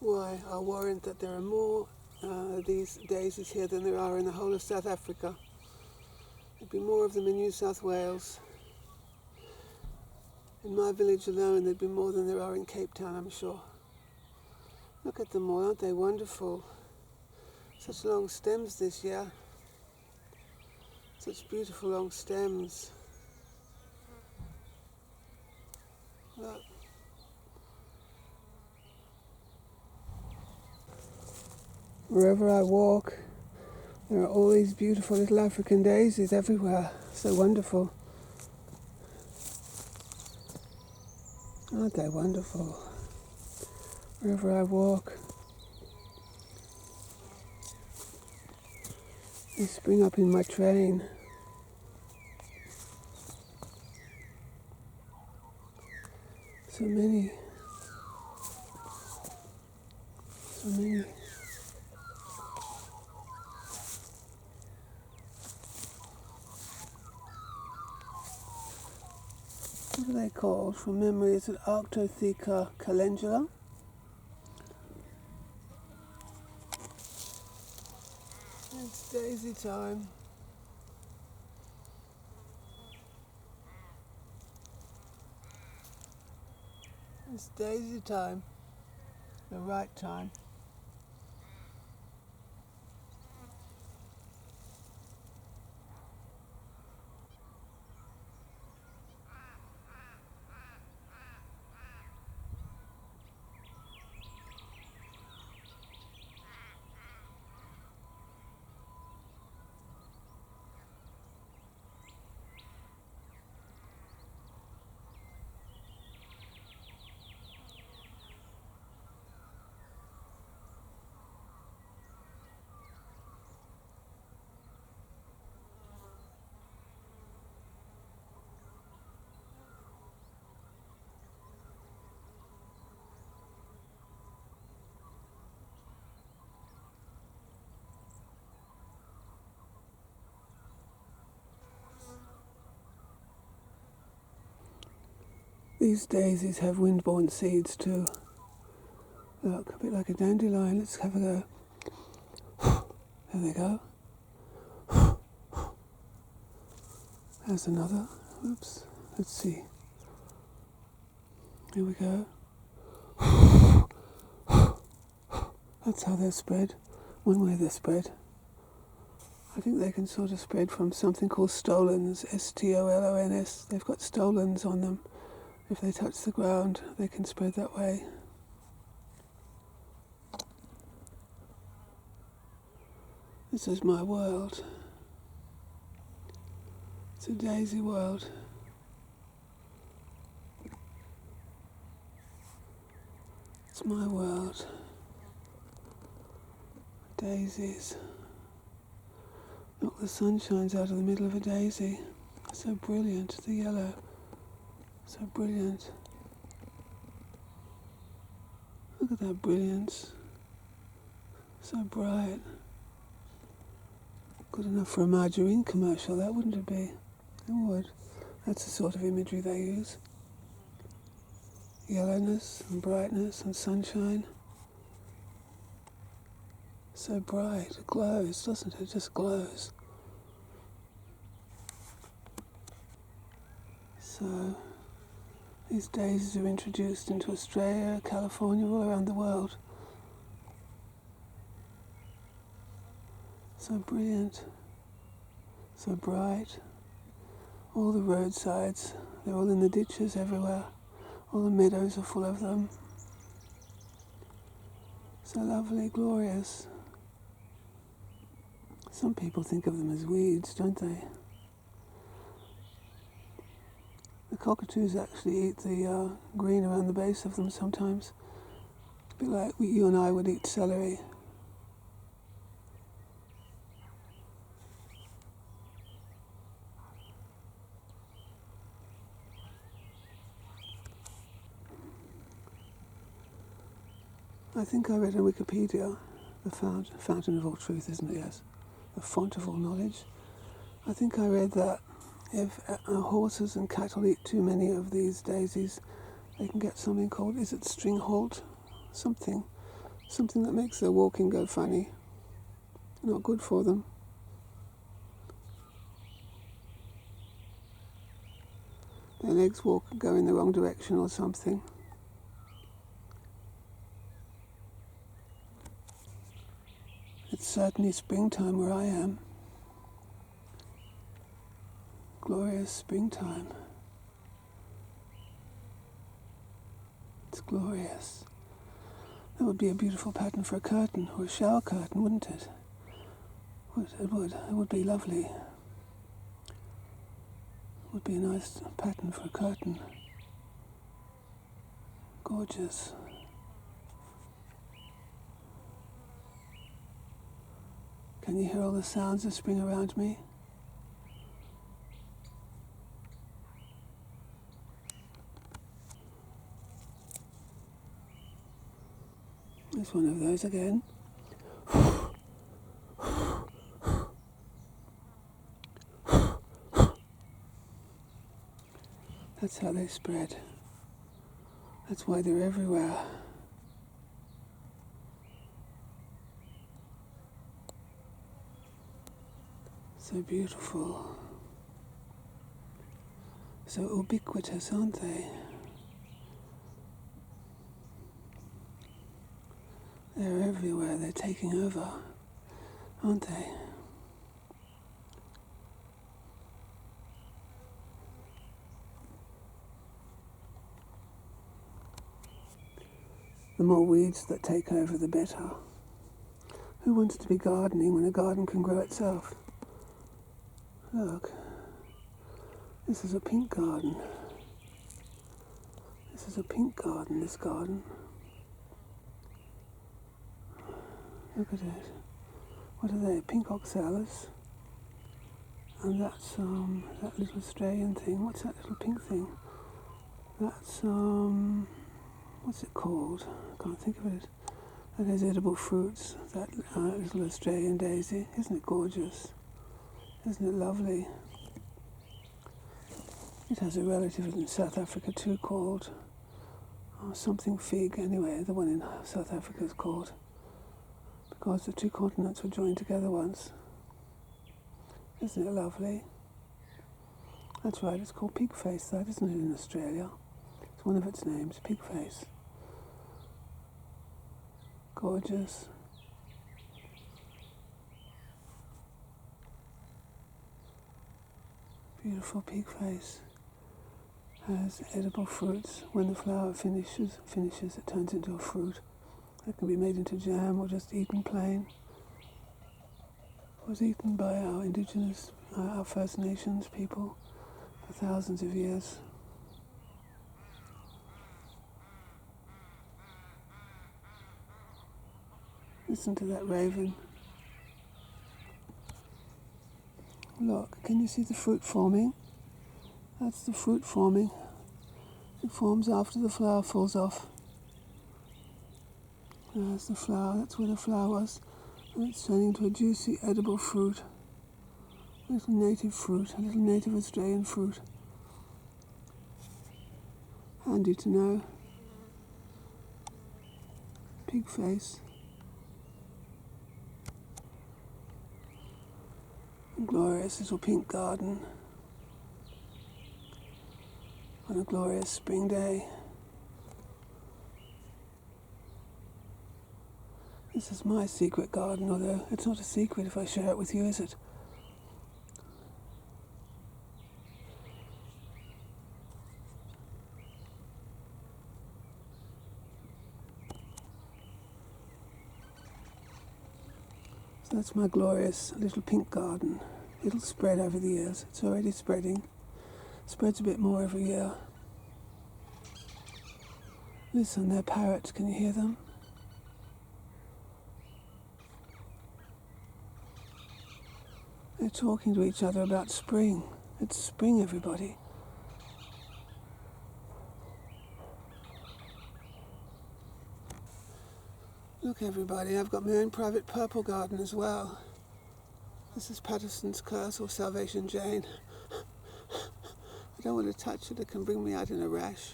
why I warrant that there are more these daisies here than there are in the whole of South Africa. There'd be more of them in New South Wales. In my village alone, there'd be more than there are in Cape Town, I'm sure. Look at them all, aren't they wonderful? Such long stems this year. Such beautiful long stems. Look. Wherever I walk, there are all these beautiful little African daisies everywhere. So wonderful. Aren't they wonderful? Wherever I walk, they spring up in my train. So many. So many. What are they called? From memory, is it Arctotheca calendula? It's daisy time. It's daisy time. The right time. These daisies have wind-borne seeds too. Look, a bit like a dandelion. Let's have a go. There they go. There's another. Oops. Let's see. Here we go. That's how they're spread. One way they're spread. I think they can sort of spread from something called stolons, stolons. They've got stolons on them. If they touch the ground, they can spread that way. This is my world. It's a daisy world. It's my world. Daisies. Look, the sun shines out of the middle of a daisy. So brilliant, the yellow. So brilliant. Look at that brilliance. So bright. Good enough for a margarine commercial, that wouldn't it be? It would. That's the sort of imagery they use. Yellowness and brightness and sunshine. So bright, it glows, doesn't it? It just glows. So, these daisies are introduced into Australia, California, all around the world. So brilliant, so bright. All the roadsides, they're all in the ditches everywhere. All the meadows are full of them. So lovely, glorious. Some people think of them as weeds, don't they? The cockatoos actually eat the green around the base of them sometimes. A bit like you and I would eat celery. I think I read on Wikipedia, the fountain of all truth, isn't it? Yes. The font of all knowledge. I think I read that if horses and cattle eat too many of these daisies, they can get something called, is it string halt? Something something that makes their walking go funny. Not good for them. Their legs go in the wrong direction or something. It's certainly springtime where I am. Glorious springtime. It's glorious. That would be a beautiful pattern for a curtain, or a shower curtain, wouldn't it? It would. It would be lovely. It would be a nice pattern for a curtain. Gorgeous. Can you hear all the sounds of spring around me? There's one of those again. That's how they spread. That's why they're everywhere. So beautiful. So ubiquitous, aren't they? They're everywhere. They're taking over, aren't they? The more weeds that take over, the better. Who wants to be gardening when a garden can grow itself? Look, this is a pink garden. This is a pink garden, this garden. Look at it. What are they? Pink oxalis. And that's that little Australian thing. What's that little pink thing? That's what's it called? I can't think of it. That has edible fruits. That little Australian daisy. Isn't it gorgeous? Isn't it lovely? It has a relative in South Africa too called something fig. Anyway, the one in South Africa is called, because the two continents were joined together once. Isn't it lovely? That's right, it's called pigface, that, isn't it, in Australia? It's one of its names, pigface. Gorgeous. Beautiful pigface. Has edible fruits. When the flower finishes, it turns into a fruit. It can be made into jam or just eaten plain. It was eaten by our indigenous, our First Nations people for thousands of years. Listen to that raven. Look, can you see the fruit forming? That's the fruit forming. It forms after the flower falls off. There's the flower, that's where the flower was. And it's turning into a juicy, edible fruit. A little native fruit, a little native Australian fruit. Handy to know. Pigface. A glorious little pink garden. On a glorious spring day. This is my secret garden, although it's not a secret if I share it with you, is it? So that's my glorious little pink garden. It'll spread over the years. It's already spreading. Spreads a bit more every year. Listen, they're parrots. Can you hear them? They're talking to each other about spring. It's spring, everybody. Look, everybody, I've got my own private purple garden as well. This is Paterson's curse, or Salvation Jane. I don't want to touch it, it can bring me out in a rash.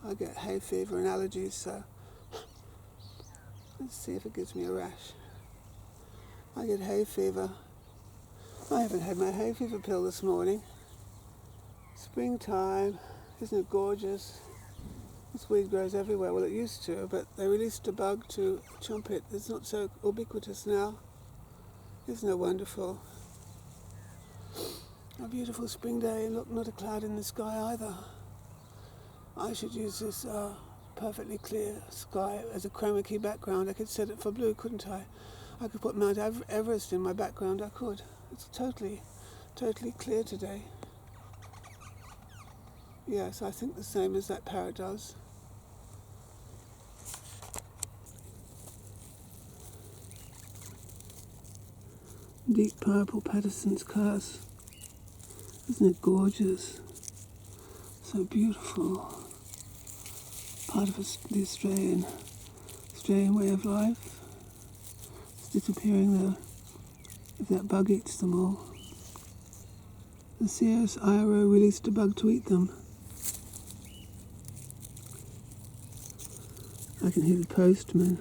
I get hay fever and allergies, so Let's see if it gives me a rash. I get hay fever. I haven't had my hay fever pill this morning. Springtime, isn't it gorgeous? This weed grows everywhere. Well, it used to, but they released a bug to chomp it. It's not so ubiquitous now. Isn't it wonderful? A beautiful spring day, and look, not a cloud in the sky either. I should use this perfectly clear sky as a chroma key background. I could set it for blue, couldn't I? I could put Mount Everest in my background. I could. It's totally clear today. Yes, I think the same as that parrot does. Deep purple Paterson's curse. Isn't it gorgeous? So beautiful. Part of the Australian way of life. It's disappearing though, if that bug eats them all. The CSIRO released a bug to eat them. I can hear the postman.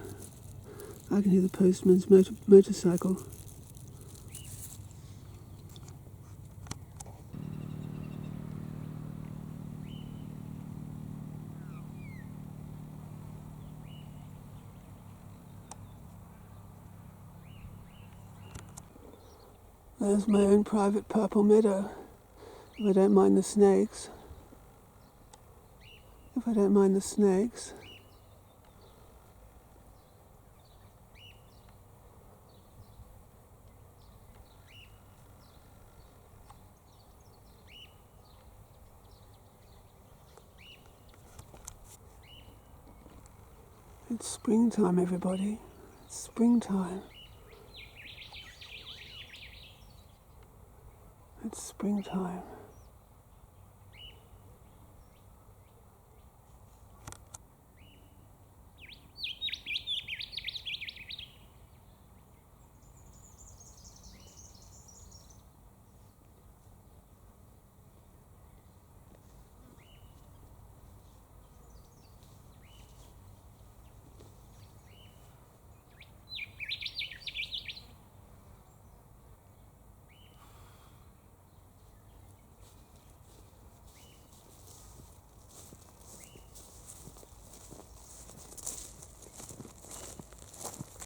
I can hear the postman's motorcycle. There's my own private purple meadow, if I don't mind the snakes. If I don't mind the snakes. It's springtime, everybody. It's springtime. It's springtime.